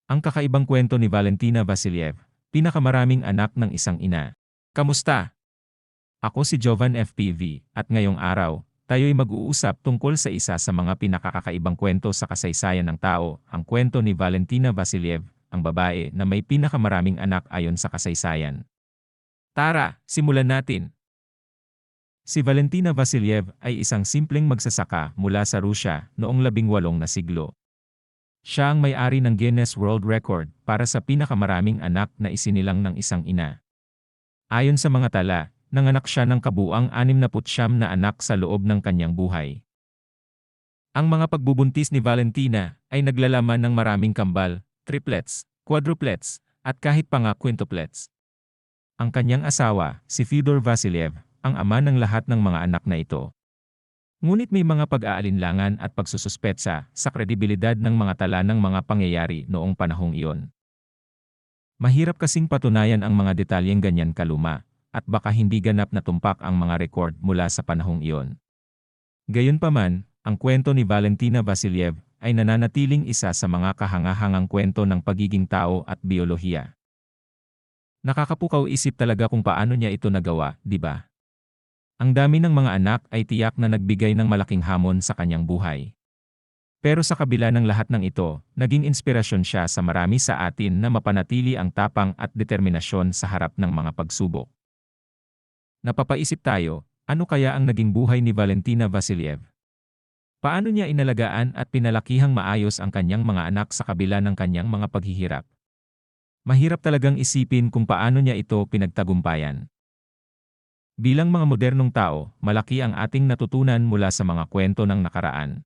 Ang kakaibang kwento ni Valentina Vasilyev, pinakamaraming anak ng isang ina. Kamusta? Ako si Jovan FPV, at ngayong araw, tayo'y mag-uusap tungkol sa isa sa mga pinakakakaibang kwento sa kasaysayan ng tao, ang kwento ni Valentina Vasilyev, ang babae na may pinakamaraming anak ayon sa kasaysayan. Tara, simulan natin. Si Valentina Vasilyev ay isang simpleng magsasaka mula sa Rusya noong 18 na siglo. Siya ang may-ari ng Guinness World Record para sa pinakamaraming anak na isinilang ng isang ina. Ayon sa mga tala, nanganak siya ng kabuuang 69 na anak sa loob ng kanyang buhay. Ang mga pagbubuntis ni Valentina ay naglalaman ng maraming kambal, triplets, quadruplets, at kahit pa nga quintuplets. Ang kanyang asawa, si Fyodor Vasilyev, ang ama ng lahat ng mga anak na ito. Ngunit may mga pag-aalinlangan at pagsususpetsa sa kredibilidad ng mga tala ng mga pangyayari noong panahong iyon. Mahirap kasing patunayan ang mga detalyeng ganyan kaluma, at baka hindi ganap na tumpak ang mga record mula sa panahong iyon. Gayunpaman, ang kwento ni Valentina Vasilyev ay nananatiling isa sa mga kahangahangang kwento ng pagiging tao at biolohiya. Nakakapukaw isip talaga kung paano niya ito nagawa, di ba? Ang dami ng mga anak ay tiyak na nagbigay ng malaking hamon sa kanyang buhay. Pero sa kabila ng lahat ng ito, naging inspirasyon siya sa marami sa atin na mapanatili ang tapang at determinasyon sa harap ng mga pagsubok. Napapaisip tayo, ano kaya ang naging buhay ni Valentina Vasilyev? Paano niya inalagaan at pinalakihang maayos ang kanyang mga anak sa kabila ng kanyang mga paghihirap? Mahirap talagang isipin kung paano niya ito pinagtagumpayan. Bilang mga modernong tao, malaki ang ating natutunan mula sa mga kwento ng nakaraan.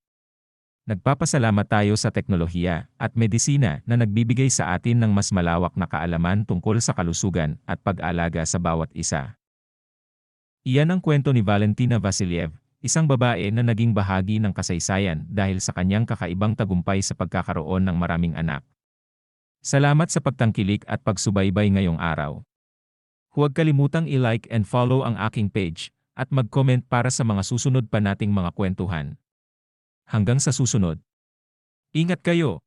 Nagpapasalamat tayo sa teknolohiya at medisina na nagbibigay sa atin ng mas malawak na kaalaman tungkol sa kalusugan at pag-alaga sa bawat isa. Iyan ang kwento ni Valentina Vasilyev, isang babae na naging bahagi ng kasaysayan dahil sa kanyang kakaibang tagumpay sa pagkakaroon ng maraming anak. Salamat sa pagtangkilik at pagsubaybay ngayong araw. Huwag kalimutang i-like and follow ang aking page, at mag-comment para sa mga susunod pa nating mga kwentuhan. Hanggang sa susunod. Ingat kayo!